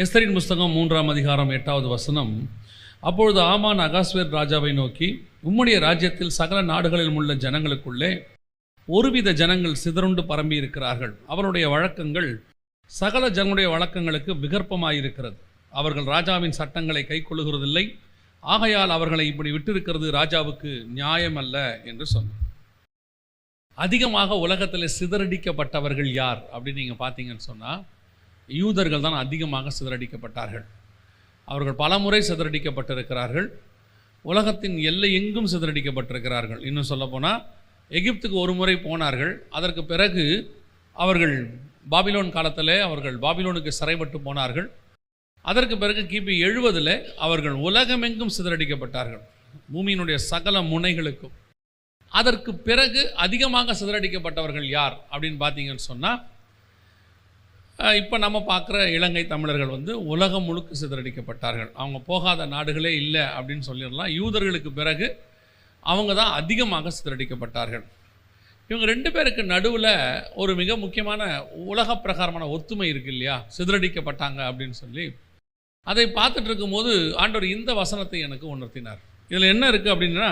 எஸ்தரின் புஸ்தகம் 3ஆம் அதிகாரம் 8வது வசனம். அப்பொழுது ஆமான் அகாஸ்வேர் ராஜாவை நோக்கி, உம்முடைய ராஜ்யத்தில் சகல நாடுகளிலும் உள்ள ஜனங்களுக்குள்ளே ஒருவித ஜனங்கள் சிதறுண்டு பரம்பி இருக்கிறார்கள். அவருடைய வழக்கங்கள் சகல ஜனங்களுடைய வழக்கங்களுக்கு விகற்பமாயிருக்கிறது. அவர்கள் ராஜாவின் சட்டங்களை கை கொள்ளுகிறதில்லை. ஆகையால் அவர்களை இப்படி விட்டிருக்கிறது ராஜாவுக்கு நியாயம் அல்ல என்று சொன்னார். அதிகமாக உலகத்தில் சிதறடிக்கப்பட்டவர்கள் யார் அப்படின்னு நீங்கள் பார்த்தீங்கன்னு சொன்னால், யூதர்கள் தான் அதிகமாக சிதறடிக்கப்பட்டார்கள். அவர்கள் பல முறை சிதறடிக்கப்பட்டிருக்கிறார்கள். உலகத்தின் எல்லை எங்கும் சிதறடிக்கப்பட்டிருக்கிறார்கள். இன்னும் சொல்லப்போனால் எகிப்துக்கு ஒரு முறை போனார்கள். அதற்கு பிறகு அவர்கள் பாபிலோன் காலத்தில் அவர்கள் பாபிலோனுக்கு சிறைப்பட்டு போனார்கள். அதற்கு பிறகு கிபி 70 அவர்கள் உலகமெங்கும் சிதறடிக்கப்பட்டார்கள், பூமியினுடைய சகல முனைகளுக்கும். அதற்கு பிறகு அதிகமாக சிதறடிக்கப்பட்டவர்கள் யார் அப்படின்னு பார்த்தீங்கன்னு சொன்னால், இப்போ நம்ம பார்க்குற இலங்கை தமிழர்கள் உலகம் முழுக்க சிதறடிக்கப்பட்டார்கள். அவங்க போகாத நாடுகளே இல்லை அப்படின்னு சொல்லிடலாம். யூதர்களுக்கு பிறகு அவங்க தான் அதிகமாக சிதறடிக்கப்பட்டார்கள். இவங்க 2 பேருக்கு நடுவில் ஒரு மிக முக்கியமான உலக பிரகாரமான ஒத்துமை இருக்குது இல்லையா, சிதறடிக்கப்பட்டாங்க அப்படின்னு சொல்லி. அதை பார்த்துட்டு இருக்கும்போது ஆண்டவர் இந்த வசனத்தை எனக்கு உணர்த்தினார். இதில் என்ன இருக்குது அப்படின்னா,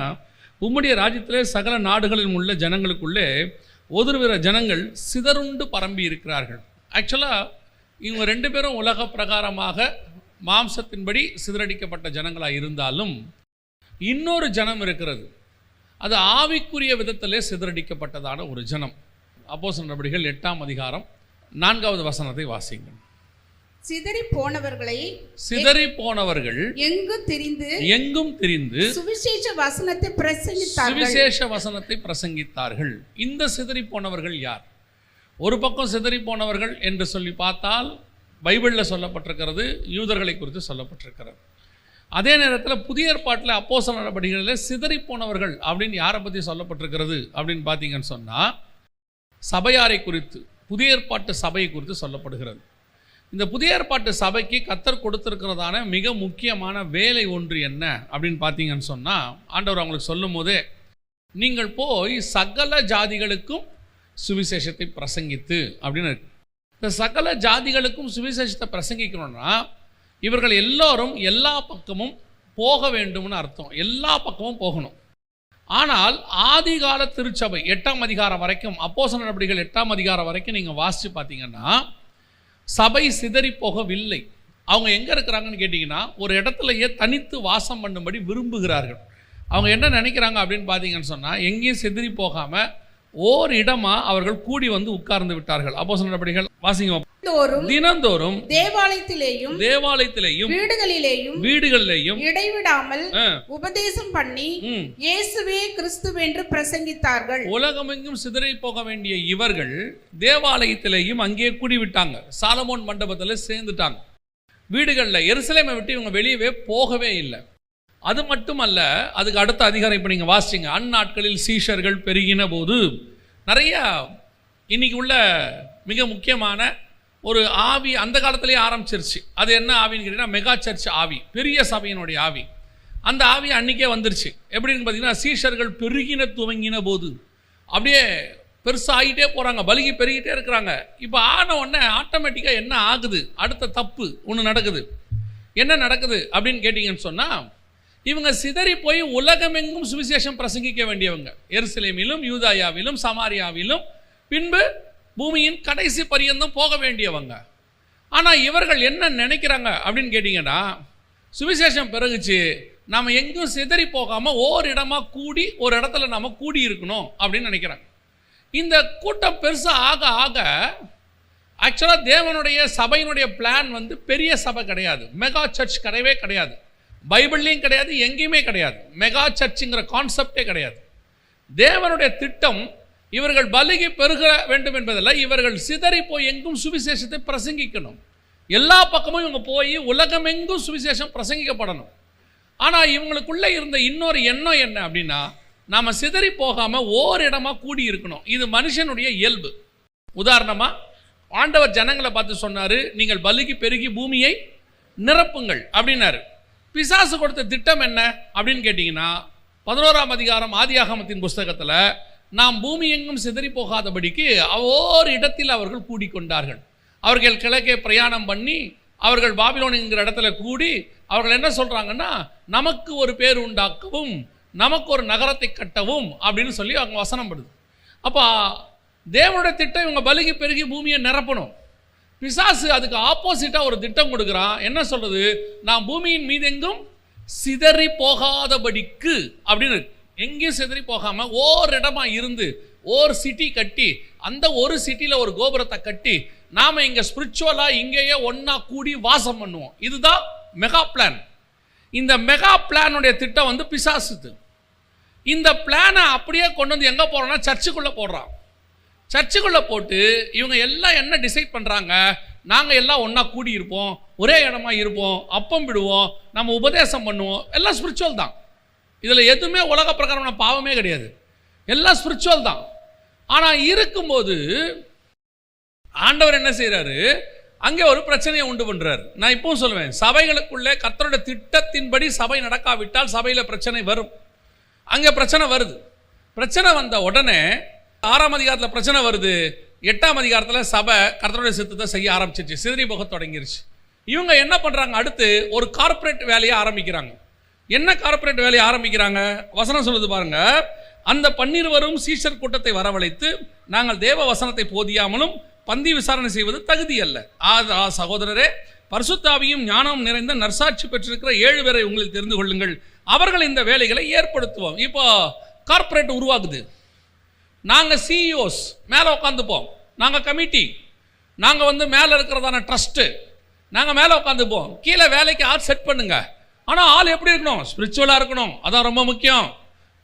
உம்முடைய ராஜ்யத்திலே சகல நாடுகளில் உள்ள ஜனங்களுக்குள்ளே ஒருவித ஜனங்கள் சிதறுண்டு பரம்பி இருக்கிறார்கள். ஆக்சுவலாக இவங்க 2 பேரும் உலக பிரகாரமாக மாம்சத்தின்படி சிதறடிக்கப்பட்ட ஜனங்களாக இருந்தாலும், இன்னொரு ஜனம் இருக்கிறது, அது ஆவிக்குரிய விதத்திலே சிதறடிக்கப்பட்டதான ஒரு ஜனம். அப்போஸ்தலர் நடபடிகள் 8ஆம் அதிகாரம் 4வது வசனத்தை வாசிங்கள். சிதறி போனவர்கள் எங்கும் திரிந்து சுவிசேஷ வசனத்தை பிரசங்கித்தார்கள். இந்த சிதறி போனவர்கள் யார்? ஒரு பக்கம் சிதறி போனவர்கள் என்று சொல்லி பார்த்தால் பைபிளில் சொல்லப்பட்டிருக்கிறது, யூதர்களை குறித்து சொல்லப்பட்டிருக்கிறது. அதே நேரத்தில் புதிய ஏற்பாட்டில் அப்போஸ்தலர் நடபடிகளில் சிதறி போனவர்கள் அப்படின்னு யாரை பற்றி சொல்லப்பட்டிருக்கிறது அப்படின்னு பார்த்தீங்கன்னு சொன்னால், சபையாரை குறித்து, புதிய ஏற்பாட்டு சபையை குறித்து சொல்லப்படுகிறது. இந்த புதிய ஏற்பாட்டு சபைக்கு கர்த்தர் கொடுத்திருக்கிறதான மிக முக்கியமான வேலை ஒன்று என்ன அப்படின்னு பார்த்தீங்கன்னு சொன்னால், ஆண்டவர் அவங்களுக்கு சொல்லும் போதே, நீங்கள் போய் சகல ஜாதிகளுக்கும் சுவிசேஷத்தை பிரசங்கித்து அப்படின்னு இருக்கு. இந்த சகல ஜாதிகளுக்கும் சுவிசேஷத்தை பிரசங்கிக்கணும்னா இவர்கள் எல்லோரும் எல்லா பக்கமும் போக வேண்டும்னு அர்த்தம். எல்லா பக்கமும் போகணும். ஆனால் ஆதிகால திருச்சபை 8ஆம் அதிகாரம் வரைக்கும், அப்போஸ்தலர் நடபடிகள் 8ஆம் அதிகாரம் வரைக்கும் நீங்கள் வாசித்து பார்த்தீங்கன்னா, சபை சிதறி போகவில்லை. அவங்க எங்கே இருக்கிறாங்கன்னு கேட்டிங்கன்னா, ஒரு இடத்துலையே தனித்து வாசம் பண்ணும்படி விரும்புகிறார்கள். அவங்க என்ன நினைக்கிறாங்க அப்படின்னு பார்த்தீங்கன்னு சொன்னால், எங்கேயும் சிதறி போகாமல் ஓர் இடமா அவர்கள் கூடி உட்கார்ந்து விட்டார்கள். அப்போஸ்தலர் நடபடிகள் வாசிங்க. தினந்தோறும் தேவாலயத்திலேயும் வீடுகளிலேயும் இடைவிடாமல் உபதேசம் பண்ணி இயேசுவே கிறிஸ்துவென்று பிரசங்கித்தார்கள். உலகமெங்கும் சிதறி போக வேண்டிய இவர்கள் தேவாலயத்திலேயும் அங்கே கூடிவிட்டாங்க. சாலமோன் மண்டபத்தில் சேர்ந்துட்டாங்க. வீடுகளில் எருசலேமை விட்டு இவங்க வெளியவே போகவே இல்லை. அது மட்டுமல்ல, அதுக்கு அடுத்த அதிகாரம் இப்போ நீங்கள் வாசிச்சிங்க. அந்நாட்களில் சீஷர்கள் பெருகின போது நிறைய இன்னைக்கு உள்ள மிக முக்கியமான ஒரு ஆவி அந்த காலத்திலேயே ஆரம்பிச்சிருச்சு. அது என்ன ஆவின்னு கேட்டிங்கன்னா, மெகா சர்ச் ஆவி, பெரிய சபையினுடைய ஆவி. அந்த ஆவி அன்றைக்கே வந்துருச்சு. எப்படின்னு பார்த்தீங்கன்னா, சீஷர்கள் பெருகின துவங்கின போது அப்படியே பெருசாகிட்டே போகிறாங்க, பலுகி பெருகிட்டே இருக்கிறாங்க. இப்போ ஆன உடனே ஆட்டோமேட்டிக்காக என்ன ஆகுது, அடுத்த தப்பு ஒன்று நடக்குது. என்ன நடக்குது அப்படின்னு கேட்டிங்கன்னு சொன்னால், இவங்க சிதறி போய் உலகமெங்கும் சுவிசேஷம் பிரசங்கிக்க வேண்டியவங்க. எருசலேமிலும் யூதாயாவிலும் சமாரியாவிலும் பின்பு பூமியின் கடைசி பரியந்தம் போக வேண்டியவங்க. ஆனால் இவர்கள் என்ன நினைக்கிறாங்க அப்படின்னு கேட்டிங்கன்னா, சுவிசேஷம் பிறகுச்சு, நாம் எங்கும் சிதறி போகாமல் ஓர் இடமாக கூடி ஒரு இடத்துல நாம் கூடி இருக்கணும் அப்படின்னு நினைக்கிறாங்க. இந்த கூட்டம் பெருசாக ஆக ஆக ஆக்சுவலாக தேவனுடைய சபையினுடைய பிளான் பெரிய சபை கிடையாது, மெகா சர்ச் கிடையவே கிடையாது. பைபிள்லையும் கிடையாது, எங்கேயுமே கிடையாது. மெகா சர்ச்சுங்கிற கான்செப்டே கிடையாது. தேவனுடைய திட்டம் இவர்கள் பலுகி பெருக வேண்டும் என்பதில்லை, இவர்கள் சிதறி போய் எங்கும் சுவிசேஷத்தை பிரசங்கிக்கணும். எல்லா பக்கமும் இவங்க போய் உலகமெங்கும் சுவிசேஷம் பிரசங்கிக்கப்படணும். ஆனால் இவங்களுக்குள்ளே இருந்த இன்னொரு எண்ணம் என்ன அப்படின்னா, நாம் சிதறி போகாமல் ஓரிடமாக கூடி இருக்கணும். இது மனுஷனுடைய இயல்பு. உதாரணமாக ஆண்டவர் ஜனங்களை பார்த்து சொன்னார், நீங்கள் பலுகி பெருகி பூமியை நிரப்புங்கள் அப்படின்னாரு. பிசாசு கொடுத்த திட்டம் என்ன அப்படின்னு கேட்டிங்கன்னா, 11ஆம் அதிகாரம் ஆதியாகமத்தின் புஸ்தகத்தில், நாம் பூமி எங்கும் சிதறி போகாதபடிக்கு ஓர் இடத்தில் அவர்கள் கூடிக்கொண்டார்கள். அவர்கள் கிழக்கே பிரயாணம் பண்ணி அவர்கள் பாபிலோன் என்கிற இடத்துல கூடி அவர்கள் என்ன சொல்கிறாங்கன்னா, நமக்கு ஒரு பேர் உண்டாக்கவும் நமக்கு ஒரு நகரத்தை கட்டவும் அப்படின்னு சொல்லி அவங்க வசனம் படுது. அப்போ தேவனுடைய திட்டம் இவங்க பலுகி பெருகி பூமியை நிரப்பணும். பிசாசு அதுக்கு ஆப்போசிட்டாக ஒரு திட்டம் கொடுக்குறான். என்ன சொல்கிறது, நான் பூமியின் மீதெங்கும் சிதறி போகாதபடிக்கு அப்படின்னு, எங்கேயும் சிதறி போகாமல் ஓர் இடமா இருந்து ஓர் சிட்டி கட்டி, அந்த ஒரு சிட்டியில் ஒரு கோபுரத்தை கட்டி நாம் இங்கே ஸ்பிரிச்சுவலாக இங்கேயே ஒன்றா கூடி வாசம் பண்ணுவோம். இதுதான் மெகா பிளான். இந்த மெகா பிளானுடைய திட்டம் வந்து பிசாசுது. இந்த பிளானை அப்படியே கொண்டு வந்து எங்கே போகிறோன்னா சர்ச்சுக்குள்ளே போடுறான். சர்ச்சுக்குள்ளே போட்டு இவங்க எல்லாம் என்ன டிசைட் பண்ணுறாங்க, நாங்கள் எல்லாம் ஒன்றா கூடி இருப்போம், ஒரே இடமா இருப்போம், அப்பம் விடுவோம், நம்ம உபதேசம் பண்ணுவோம், எல்லாம் ஸ்பிரிச்சுவல் தான். இதில் எதுவுமே உலக பிரகாரமான பாவமே கிடையாது, எல்லாம் ஸ்பிரிச்சுவல் தான். ஆனால் இருக்கும்போது ஆண்டவர் என்ன செய்கிறாரு, அங்கே ஒரு பிரச்சனையை உண்டு பண்ணுறாரு. நான் இப்பவும் சொல்லுவேன், சபைகளுக்குள்ளே கர்த்தருடைய திட்டத்தின்படி சபை நடக்காவிட்டால் சபையில் பிரச்சனை வரும். அங்கே பிரச்சனை வருது. பிரச்சனை வந்த உடனே 6ஆம் அதிகாரத்தில் பிரச்சனை வருது, 8ஆம் அதிகாரத்தில் சபை கர்த்தருடைய சித்தத்தை செய்ய ஆரம்பிச்சிருச்சு, சிதறி போக தொடங்கிருச்சு. இவங்க என்ன பண்ணுறாங்க, அடுத்து ஒரு கார்ப்பரேட் வேலையை ஆரம்பிக்கிறாங்க. என்ன கார்ப்பரேட் வேலையை ஆரம்பிக்கிறாங்க, வசனம் சொல்லுது பாருங்க, அந்த 12 சீஷர் கூட்டத்தை வரவழைத்து, நாங்கள் தேவ வசனத்தை போதியாமலும் பந்தி விசாரணை செய்வது தகுதி அல்ல. சகோதரரே, பரிசுத்தாவியும் ஞானமும் நிறைந்த நற்சாட்சி பெற்றிருக்கிற 7 பேரை உங்களில் தெரிந்து கொள்ளுங்கள், அவர்கள் இந்த வேலைகளை ஏற்படுத்துவோம். இப்போ கார்ப்பரேட் உருவாகுது. நாங்கள் சிஇஓஸ் மேலே உட்காந்துப்போம், நாங்கள் கமிட்டி, நாங்கள் வந்து மேலே இருக்கிறதான ட்ரஸ்ட்டு, நாங்கள் மேலே உட்காந்துப்போம், கீழே வேலைக்கு ஆள் செட் பண்ணுங்க. ஆனால் ஆள் எப்படி இருக்கணும், ஸ்பிரிச்சுவலாக இருக்கணும், அதான் ரொம்ப முக்கியம்,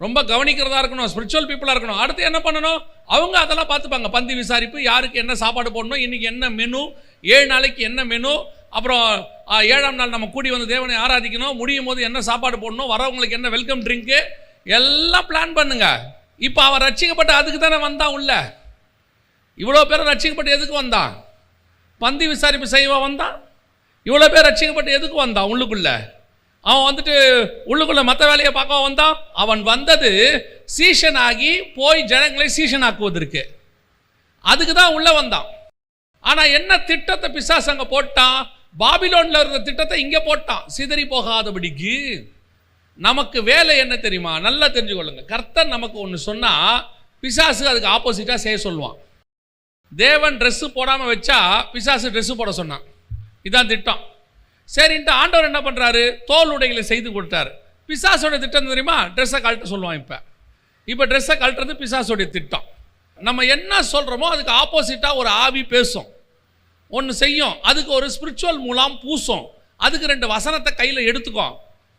ரொம்ப கவனிக்கிறதா இருக்கணும், ஸ்பிரிச்சுவல் பீப்புளாக இருக்கணும். அடுத்து என்ன பண்ணணும், அவங்க அதெல்லாம் பார்த்துப்பாங்க. பந்தி விசாரிப்பு, யாருக்கு என்ன சாப்பாடு போடணும், இன்றைக்கி என்ன மெனு, 7 நாளைக்கு என்ன மெனு, அப்புறம் 7ஆம் நாள் நம்ம கூடி வந்து தேவனை ஆராதிக்கணும், முடியும் போது என்ன சாப்பாடு போடணும், வரவங்களுக்கு என்ன வெல்கம் ட்ரிங்க்கு, எல்லாம் பிளான் பண்ணுங்க. இப்போ அவன் ரட்சிக்கப்பட்டு அதுக்கு தானே வந்தான் உள்ள. இவ்வளோ பேர் ரட்சிக்கப்பட்டு எதுக்கு வந்தான், பந்தி விசாரிப்பு செய்வா வந்தான். இவ்வளோ பேர் ரட்சிக்கப்பட்டு எதுக்கு வந்தான் உள்ளுக்குள்ள, அவன் வந்துட்டு உள்ளுக்குள்ள மற்ற வேலையை பார்க்க வந்தான். அவன் வந்தது சீஷன் ஆகி போய் ஜனங்களை சீஷன் ஆக்குவதற்கு, அதுக்கு தான் உள்ள வந்தான். ஆனால் என்ன திட்டத்தை பிசாசு அங்கே போட்டான், பாபிலோனில் இருந்த திட்டத்தை இங்கே போட்டான், சிதறி போகாதபடிக்கு. நமக்கு வேலை என்ன தெரியுமா, நல்லா தெரிஞ்சுக்கொள்ளுங்க. கர்த்தர் நமக்கு ஒன்று சொன்னால் பிசாசு அதுக்கு ஆப்போசிட்டாக செய்ய சொல்லுவான். தேவன் ட்ரெஸ்ஸு போடாமல் வச்சா பிசாசு ட்ரெஸ்ஸு போட சொன்னான், இதுதான் திட்டம். சரின்ட்டு ஆண்டவர் என்ன பண்ணுறாரு, தோல் உடைகளை செய்து கொடுத்தாரு. பிசாசோட திட்டம் தெரியுமா, ட்ரெஸ்ஸை கழட்ட சொல்லுவான். இப்போ ட்ரெஸ்ஸை கழட்டுறது பிசாசோடைய திட்டம். நம்ம என்ன சொல்கிறோமோ அதுக்கு ஆப்போசிட்டாக ஒரு ஆவி பேசும், ஒன்று செய்யும், அதுக்கு ஒரு ஸ்பிரிச்சுவல் மூலம் பூசும், அதுக்கு 2 வசனத்தை கையில்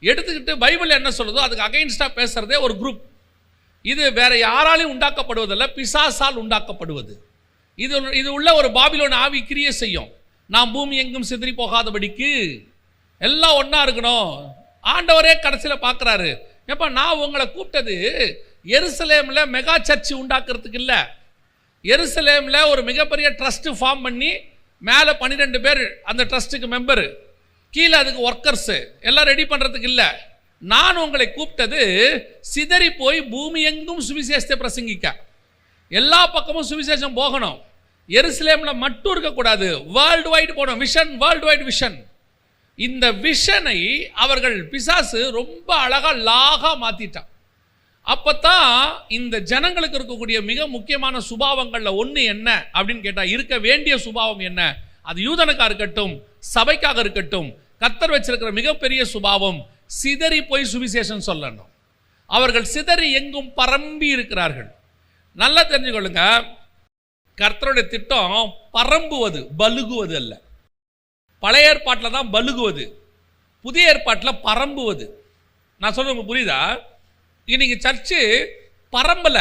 எடுத்துக்கிட்டு பைபிள் என்ன சொல்லுதோ அதுக்கு அகைன்ஸ்டாக பேசுகிறதே ஒரு குரூப். இது வேற யாராலையும் உண்டாக்கப்படுவதில்லை, பிசாசால் உண்டாக்கப்படுவது. இது உள்ள ஒரு பாபிலோன் ஆவி கிரியை செய்யும். நாம் பூமி எங்கும் சிதறி போகாதபடிக்கு எல்லாம் ஒன்றா இருக்கணும். ஆண்டவரே கடைசியில் பார்க்குறாரு, ஏப்பா நான் உங்களை கூப்பிட்டது எருசலேமில் மெகா சர்ச்சு உண்டாக்குறதுக்கு இல்லை, எருசலேமில் ஒரு மிகப்பெரிய ட்ரஸ்ட்டு ஃபார்ம் பண்ணி மேலே 12 பேர் அந்த ட்ரஸ்ட்டுக்கு மெம்பரு, கீழே அதுக்கு ஒர்க்கர்ஸு எல்லாம் ரெடி பண்ணுறதுக்கு இல்லை. நான் உங்களை கூப்பிட்டது சிதறி போய் பூமி எங்கும் சுவிசேஷத்தை பிரசங்கிக்க, எல்லா பக்கமும் சுவிசேஷம் போகணும், எருசலேமில் மட்டும் இருக்கக்கூடாது, வேர்ல்டு வைடு போகணும். Vision, world wide vision. இந்த விஷனை அவர்கள் பிசாசு ரொம்ப அழகாக லாகாக மாற்றிட்டான். அப்போ தான் இந்த ஜனங்களுக்கு இருக்கக்கூடிய மிக முக்கியமான சுபாவங்களில் ஒன்று என்ன அப்படின்னு கேட்டால், இருக்க வேண்டிய சுபாவம் என்ன, அது யூதனுக்காக இருக்கட்டும் சபைக்காக இருக்கட்டும், கர்த்தர் வச்சிருக்கிற மிகப்பெரிய சுபாவம் சிதறி போய் சுவிசேஷம் சொல்லணும். அவர்கள் சிதறி எங்கும் பரம்பி இருக்கிறார்கள். நல்லா தெரிஞ்சுக்கொள்ளுங்க, கர்த்தருடைய திட்டம் பரம்புவது, பலுகுவது அல்ல. பழைய ஏற்பாட்டில் தான் பலுகுவது, புதிய ஏற்பாட்டில் பரம்புவது. நான் சொல்றது புரியுதா? இன்னைக்கு சர்ச்சு பரம்பல,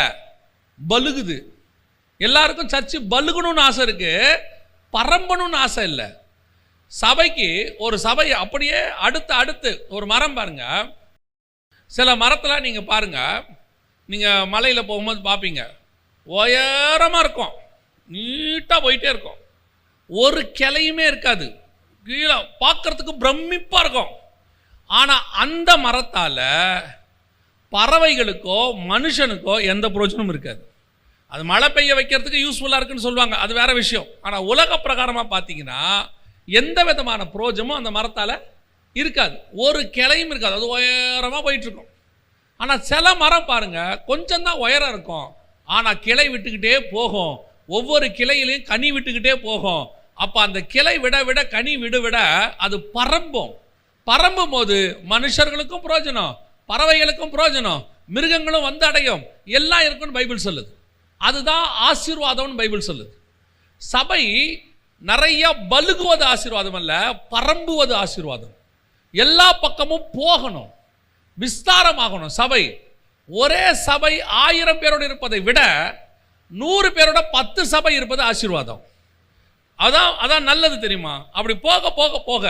பலுகுது. எல்லாருக்கும் சர்ச்சு பலுகணும்னு ஆசை இருக்கு, பரம்பணும்னு ஆசை இல்லை. சபைக்கு ஒரு சபை அப்படியே அடுத்து ஒரு மரம் பாருங்க. சில மரத்தில் நீங்கள் பாருங்க, நீங்கள் மலையில் போகும்போது பார்ப்பீங்க, உயரமாக இருக்கும், நீட்டாக போயிட்டே இருக்கும், ஒரு கிளையுமே இருக்காது, கீழே பார்க்கறதுக்கு பிரமிப்பாக இருக்கும். ஆனால் அந்த மரத்தால் பறவைகளுக்கோ மனுஷனுக்கோ எந்த பிரயோஜனமும் இருக்காது. அது மழை பெய்ய வைக்கிறதுக்கு யூஸ்ஃபுல்லாக இருக்குன்னு சொல்லுவாங்க, அது வேற விஷயம். ஆனால் உலக பிரகாரமாக பார்த்தீங்கன்னா எந்த விதமான புரோஜனமும் அந்த மரத்தால் இருக்காது, ஒரு கிளையும் இருக்காது, அது உயரமாக போயிட்டுருக்கும். ஆனால் சில மரம் பாருங்கள் கொஞ்சம் தான் உயரம் இருக்கும், ஆனால் கிளை விட்டுக்கிட்டே போகும், ஒவ்வொரு கிளையிலையும் கனி விட்டுக்கிட்டே போகும். அப்போ அந்த கிளை விட விட கனி விட அது பரம்பும் போது மனுஷர்களுக்கும் பிரயோஜனம், பறவைகளுக்கும் பிரயோஜனம், மிருகங்களும் வந்து அடையும், எல்லாம் இருக்குன்னு பைபிள் சொல்லுது. அதுதான் ஆசீர்வாதம்னு பைபிள் சொல்லுது. சபை நிறைய பலுகுவது ஆசீர்வாதம் அல்ல, பரம்புவது ஆசீர்வாதம். எல்லா பக்கமும் போகணும், விஸ்தாரமாகணும். சபை ஒரே சபை 1000 பேரோடு இருப்பதை விட 100 பேரோட 10 சபை இருப்பது ஆசீர்வாதம். அதான் நல்லது தெரியுமா? அப்படி போக போக போக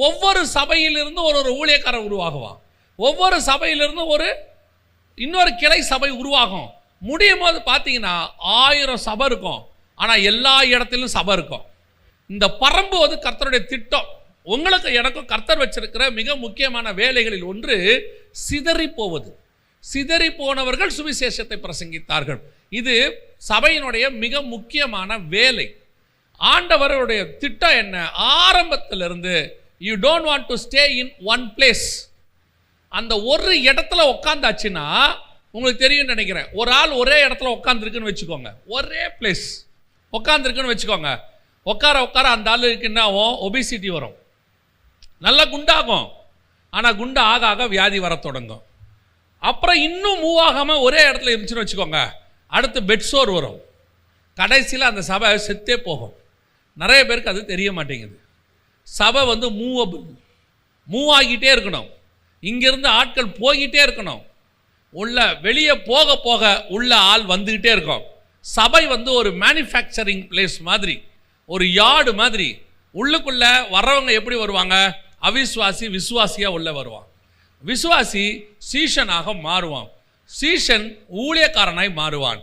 ஒவ்வொரு சபையிலிருந்து ஒரு ஊழியக்காரர் உருவாகுவான், ஒவ்வொரு சபையிலிருந்து இன்னொரு கிளை சபை உருவாகும். முடியும் போது பார்த்தீங்கன்னா 1000 சபை இருக்கும், ஆனால் எல்லா இடத்திலும் சபை இருக்கும். இந்த பரம்புவது கர்த்தருடைய திட்டம். உங்களுக்கு எனக்கும் கர்த்தர் வச்சிருக்கிற மிக முக்கியமான வேலைகளில் ஒன்று சிதறி போவது. சிதறி போனவர்கள் சுவிசேஷத்தை பிரசங்கித்தார்கள். இது சபையினுடைய மிக முக்கியமான வேலை. ஆண்டவருடைய திட்டம் என்ன? ஆரம்பத்திலிருந்து you don't want to stay in one place. அந்த ஒரு இடத்துல உட்காந்தாச்சுன்னா உங்களுக்கு தெரியும் நினைக்கிறேன், ஒரு ஆள் ஒரே இடத்துல உட்காந்துருக்குன்னு வச்சுக்கோங்க, ஒரே பிளேஸ் உட்காந்துருக்குன்னு வச்சுக்கோங்க, உட்கார அந்த ஆளுக்கு என்ன ஆகும்? ஒபிசிட்டி வரும், நல்லா குண்டாகும். ஆனால் குண்டா ஆக ஆக வியாதி வர தொடங்கும். அப்புறம் இன்னும் மூவ் ஆகாமல் ஒரே இடத்துல இருந்துச்சுன்னு வச்சுக்கோங்க, அடுத்து பெட்சோர் வரும், கடைசியில் அந்த சபை செத்தே போகும். நிறைய பேருக்கு அது தெரிய மாட்டேங்குது. சபை மூவபிள், மூவ் ஆகிட்டே இருக்கணும், இங்கிருந்து ஆட்கள் போய்கிட்டே இருக்கணும், வெளியே போக போக உள்ள ஆள் வந்துக்கிட்டே இருக்கும். சபை ஒரு மேனுஃபேக்சரிங் பிளேஸ் மாதிரி, ஒரு யார்டு மாதிரி. உள்ளுக்குள்ள வர்றவங்க எப்படி வருவாங்க? அவிசுவாசி விசுவாசியாக உள்ள வருவான், விசுவாசி சீஷனாக மாறுவான், சீஷன் ஊழியக்காரனாய் மாறுவான்.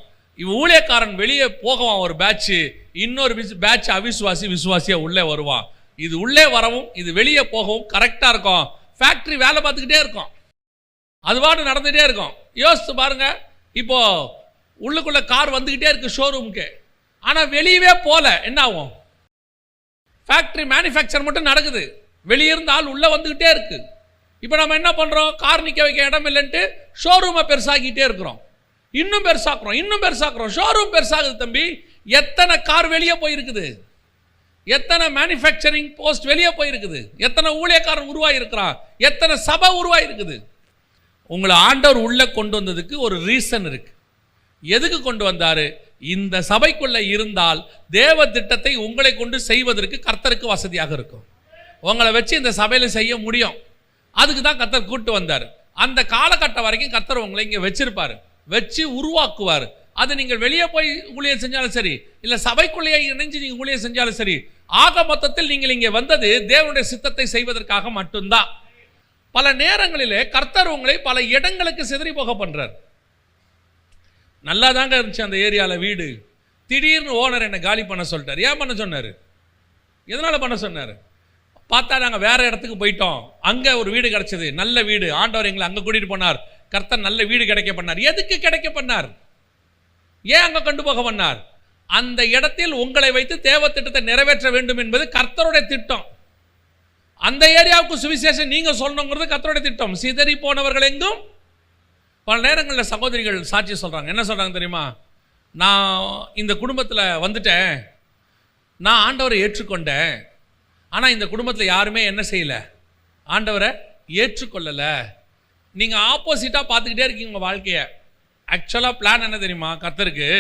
ஊழியக்காரன் வெளியே போகவான் ஒரு பேட்சு, இன்னொரு பேட்ச் அவிசுவாசி விசுவாசியாக உள்ளே வருவான். இது உள்ளே வரவும் இது வெளியே போகவும் கரெக்டாக இருக்கும். ஃபேக்ட்ரி வேலை பார்த்துக்கிட்டே இருக்கும், அது பாட்டு நடந்துகிட்டே இருக்கும். யோசித்து பாருங்க, இப்போ உள்ளுக்குள்ள கார் வந்துக்கிட்டே இருக்கு ஷோரூமுக்கு, ஆனால் வெளியவே போல என்ன ஆகும்? ஃபேக்ட்ரி மேனுஃபேக்சர் மட்டும் நடக்குது, வெளியே இருந்து ஆள் உள்ளே வந்துக்கிட்டே இருக்கு. இப்போ நம்ம என்ன பண்ணுறோம்? கார் நிற்க வைக்க இடம் இல்லைன்ட்டு ஷோரூமை பெருசாக்கிட்டே இருக்கிறோம், இன்னும் பெருசாக்குறோம். ஷோரூம் பெருசாகுது தம்பி. எத்தனை கார் வெளியே போயிருக்குது, எத்தனை மேனுஃபேக்சரிங் போஸ்ட் வெளியே போயிருக்குது, எத்தனை ஊழியக்காரன் உருவாயிருக்கிறான், எத்தனை சபை உருவாயிருக்குது. உங்களை ஆண்டவர் உள்ள கொண்டு வந்ததுக்கு ஒரு ரீசன் இருக்கு. எதுக்கு கொண்டு வந்தாரு? இந்த சபைக்குள்ள இருந்தால் தேவ திட்டத்தை உங்களை கொண்டு செய்வதற்கு கர்த்தருக்கு வசதியாக இருக்கும். உங்களை வச்சு இந்த சபையில் செய்ய முடியும். அதுக்கு தான் கர்த்தர் கூட்டு வந்தார். அந்த காலகட்டம் வரைக்கும் கர்த்தர் உங்களை இங்கே வச்சிருப்பாரு, வச்சு உருவாக்குவார். அது நீங்கள் வெளியே போய் ஊழியம் செஞ்சாலும் சரி, இல்லை சபைக்குள்ளேயே இணைஞ்சு நீங்கள் ஊழியம் செஞ்சாலும் சரி, ஆக மொத்தத்தில் நீங்கள் இங்கே வந்தது தேவனுடைய சித்தத்தை செய்வதற்காக மட்டும்தான். பல நேரங்களிலே கர்த்தர் உங்களை பல இடங்களுக்கு சிதறி போக பண்றார். நல்லா தாங்க இருந்துச்சு அந்த ஏரியாவில் வீடு, திடீர்னு ஓனர் என்னை காலி பண்ண சொல்லிட்டார். ஏன் பண்ண சொன்னார்? எதனால் பண்ண சொன்னார்? பார்த்தா நாங்கள் வேற இடத்துக்கு போயிட்டோம், அங்கே ஒரு வீடு கிடைச்சது, நல்ல வீடு, ஆண்டவர் எங்களை அங்கே கூட்டிகிட்டு போனார், கர்த்தர் நல்ல வீடு கிடைக்க பண்ணார். எதுக்கு கிடைக்க பண்ணார்? ஏன் அங்கே கொண்டு போக பண்ணார்? அந்த இடத்தில் உங்களை வைத்து தேவ திட்டத்தை நிறைவேற்ற வேண்டும் என்பது கர்த்தருடைய திட்டம். அந்த ஏரியாவுக்கு சுவிசேஷம் நீங்க சொல்லணுங்கிறது கர்த்தருடைய திட்டம். சிதறி போனவர்கள் எங்கும். பல நேரங்களில் சகோதரிகள் சாட்சி சொல்றாங்க. என்ன சொல்றாங்க தெரியுமா? நான் இந்த குடும்பத்தில் வந்துட்டேன், நான் ஆண்டவரை ஏற்றுக்கொண்டேன், ஆனால் இந்த குடும்பத்தில் யாருமே என்ன செய்யலை? ஆண்டவரை ஏற்றுக்கொள்ளலை. நீங்கள் ஆப்போசிட்டாக பார்த்துக்கிட்டே இருக்கீங்க உங்கள் வாழ்க்கையை. ஆக்சுவலாக பிளான் என்ன தெரியுமா? கர்த்தருக்கு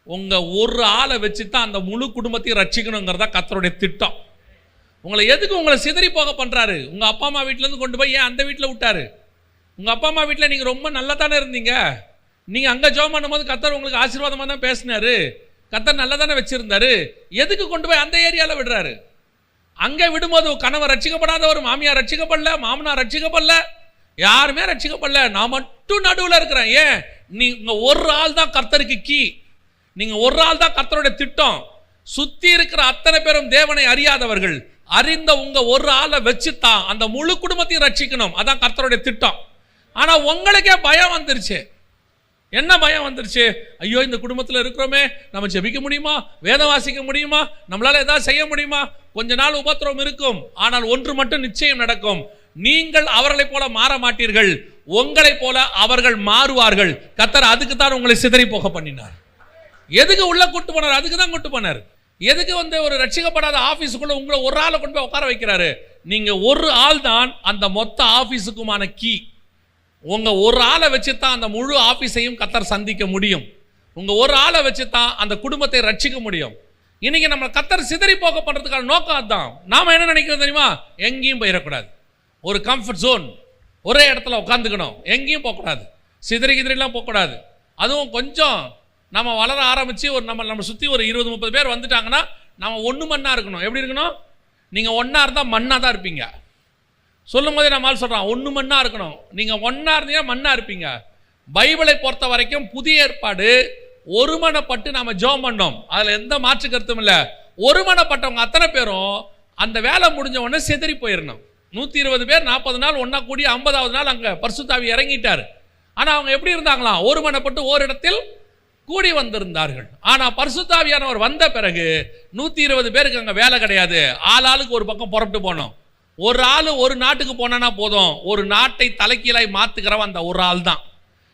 உங்கள் ஒரு ஆளை வச்சு தான் அந்த முழு குடும்பத்தையும் ரட்சிக்கணுங்கிறதா கர்த்தருடைய திட்டம். உங்களை சிதறி போக பண்ணுறாரு. உங்கள் அப்பா அம்மா வீட்டிலேருந்து கொண்டு போய் ஏன் அந்த வீட்டில் விட்டாரு? உங்கள் அப்பா அம்மா வீட்டில் நீங்கள் ரொம்ப நல்லா தானே இருந்தீங்க, நீங்கள் அங்கே ஜெபம் பண்ணும்போது கர்த்தர் உங்களுக்கு ஆசீர்வாதமாக தான் பேசினாரு, கர்த்தர் நல்லா தானே வச்சுருந்தாரு, எதுக்கு கொண்டு போய் அந்த ஏரியாவில் விடுறாரு? அங்கே விடும்போது கணவர் ரட்சிக்கப்படாதவர், மாமியார் ரட்சிக்கப்படல, மாமனார் ரட்சிக்கப்படல, யாருமே ரட்சிக்கப்படல, நான் மட்டும் நடுவில் இருக்கிறேன். ஏன்? நீங்கள் ஒரு ஆள் தான் கர்த்தருக்கு கீ, நீங்கள் ஒரு ஆள் தான் கர்த்தருடைய திட்டம். சுற்றி இருக்கிற அத்தனை பேரும் தேவனை அறியாதவர்கள், அறிந்த உங்க ஒரு ஆளை வச்சுத்தான் அந்த முழு குடும்பத்தையும் ரட்சிக்கணும். அதான் கர்த்தருடைய திட்டம். ஆனால் உங்களுக்கே பயம் வந்துருச்சு. என்ன பயம் வந்துருச்சு? ஐயோ, இந்த குடும்பத்தில் இருக்கிறோமே, நம்ம ஜெபிக்க முடியுமா, வேதம் வாசிக்க முடியுமா, நம்மளால ஏதாவது செய்ய முடியுமா, கொஞ்ச நாள் உபத்திரவம் இருக்கும், ஆனால் ஒன்று மட்டும் நிச்சயம் நடக்கும், நீங்கள் அவர்களைப் போல மாற மாட்டீர்கள், உங்களைப் போல அவர்கள் மாறுவார்கள். கர்த்தர் அதுக்கு தான் உங்களை சிதறி போக பண்ணினார். எதுக்கு உள்ள கூட்டு போனார்? அதுக்கு தான் கூட்டு போனார். எதுக்கு ஒரு ரட்சிக்கப்படாத ஆபீஸுக்குள்ள உங்களை ஒரு ஆளை கொண்டு போய் உட்கார வைக்கிறாரு? நீங்க ஒரு ஆள் தான் அந்த மொத்த ஆபீஸுக்குமான கீ. உங்க ஒரு ஆளை வச்சு தான் அந்த முழு ஆபீஸையும் கர்த்தர் சந்திக்க முடியும். உங்க ஒரு ஆளை வச்சு தான் அந்த குடும்பத்தை ரட்சிக்க முடியும். இன்னைக்கு நம்ம கர்த்தர் சிதறி போக பண்றதுக்கான நோக்கம் அதுதான். நாம என்ன நினைக்கிறோம் தெரியுமா? எங்கேயும் போயிடக்கூடாது, ஒரு கம்ஃபர்ட் ஜோன், ஒரே இடத்துல உட்காந்துக்கணும், எங்கேயும் போகக்கூடாது, சிதறிலாம் போகக்கூடாது. அதுவும் கொஞ்சம் நம்ம வளர ஆரம்பித்து நம்ம சுற்றி ஒரு 20-30 பேர் வந்துட்டாங்கன்னா நம்ம ஒன்று மண்ணாக இருக்கணும். எப்படி இருக்கணும்? நீங்கள் ஒன்றா இருந்தால் மண்ணாக தான் இருப்பீங்க. சொல்லும் போதே நம்மளால் சொல்கிறான், ஒன்று மண்ணாக இருக்கணும். நீங்கள் ஒன்றா இருந்தீங்கன்னா மண்ணாக இருப்பீங்க. பைபிளை பொறுத்த வரைக்கும் புதிய ஏற்பாடு ஒருமனப்பட்டு நாம் ஜெபம் பண்ணோம், அதில் எந்த மாற்று கருத்தும் இல்லை. ஒருமனப்பட்டவங்க அத்தனை பேரும் அந்த வேலை முடிஞ்ச உடனே சிதறி போயிடணும். 120 பேர் 40 நாள் ஒன்றா கூடி 50வது நாள் அங்கே பரிசுத்த ஆவி இறங்கிட்டார். ஆனால் அவங்க எப்படி இருந்தாங்களாம்? ஒருமனப்பட்டு ஓரிடத்தில் கூடி வந்திருந்தார்கள். ஆனால் பரிசுத்த ஆவியானவர் வந்த பிறகு 120 பேருக்கு அங்கே வேலை கிடையாது. ஆளாளுக்கு ஒரு பக்கம் புறப்பட்டு போனோம். ஒரு ஆள் ஒரு நாட்டுக்கு போனானா போதும், ஒரு நாட்டை தலைக்கீழாய் மாற்றுகிறவன் அந்த ஒரு ஆள் தான்.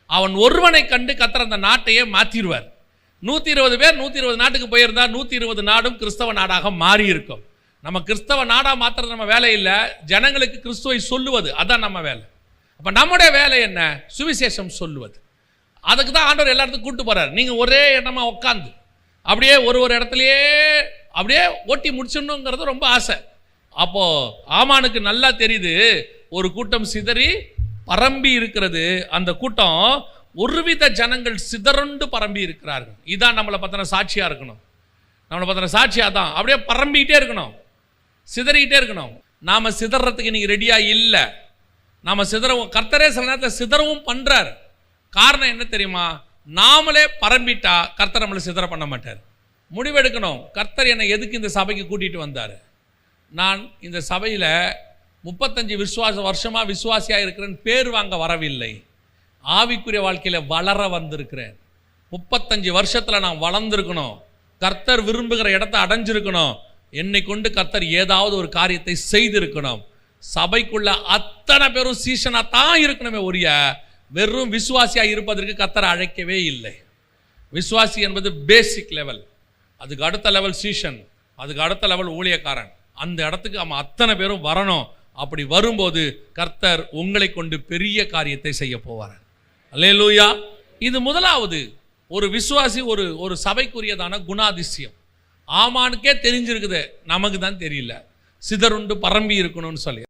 அவன் ஒருவனை கண்டு கர்த்தர் அந்த நாட்டையே மாற்றிடுவார். 120 பேர் 120 நாட்டுக்கு போயிருந்தா 120 நாடும் கிறிஸ்தவ நாடாக மாறி இருக்கும். நம்ம கிறிஸ்தவ நாடாக மாற்றுறது நம்ம வேலை இல்லை, ஜனங்களுக்கு கிறிஸ்துவை சொல்லுவது அதான் நம்ம வேலை. அப்போ நம்முடைய வேலை என்ன? சுவிசேஷம் சொல்லுவது. அதுக்கு தான் ஆண்டவர் எல்லாத்துக்கும் கூப்பிட்டு போகிறார். நீங்கள் ஒரே இடமா உட்காந்து அப்படியே ஒரு இடத்துலையே அப்படியே ஓட்டி முடிச்சிடணுங்கிறது ரொம்ப ஆசை. அப்போது ஆமானுக்கு நல்லா தெரியுது, ஒரு கூட்டம் சிதறி பரம்பி இருக்கிறது. அந்த கூட்டம் ஒருவித ஜனங்கள் சிதறண்டு பரம்பி இருக்கிறார்கள். இதான் நம்மளை பற்றின சாட்சியாக இருக்கணும். நம்மளை பற்றின சாட்சியாக தான் அப்படியே பரம்பிக்கிட்டே இருக்கணும், சிதறிக்கிட்டே இருக்கணும். நாம் சிதறத்துக்கு இன்றைக்கி ரெடியாக இல்லை. நாம் சிதறவும், கர்த்தரே சில நேரத்தில் சிதறவும் பண்ணுறார். காரணம் என்ன தெரியுமா? நாமளே பரம்பிட்டா கர்த்தர் நம்மளை சிதற பண்ண மாட்டார். முடிவெடுக்கணும். கர்த்தர் என்னை எதுக்கு இந்த சபைக்கு கூட்டிகிட்டு வந்தார்? நான் இந்த சபையில் 35 வருஷமாக விசுவாசியாக இருக்கிறேன், பேர் வாங்க வரவில்லை. ஆவிக்குரிய வாழ்க்கையில் வளர வந்திருக்கிறேன். 35 வருஷத்தில் நான் வளர்ந்துருக்கணும், கர்த்தர் விரும்புகிற இடத்தை அடைஞ்சிருக்கணும், என்னை கொண்டு கர்த்தர் ஏதாவது ஒரு காரியத்தை செய்திருக்கணும். சபைக்குள்ள அத்தனை பேரும் சீசனாக தான் இருக்கணுமே ஒழிய வெறும் விசுவாசியாக இருப்பதற்கு கர்த்தர் அழைக்கவே இல்லை. விசுவாசி என்பது பேசிக் லெவல், அதுக்கு அடுத்த லெவல் சீசன், அதுக்கு அடுத்த லெவல் ஊழியக்காரன். அந்த இடத்துக்கு நம்ம அத்தனை பேரும் வரணும். அப்படி வரும்போது கர்த்தர் உங்களை கொண்டு பெரிய காரியத்தை செய்ய போவார். அல்லேலூயா. இது முதலாவது. ஒரு விசுவாசி ஒரு சபைக்குரியதான குணாதிசயம். ஆமானுக்கே தெரிஞ்சிருக்குது, நமக்கு தான் தெரியல. சிதறுண்டு பரம்பி இருக்கணும்னு சொல்லி.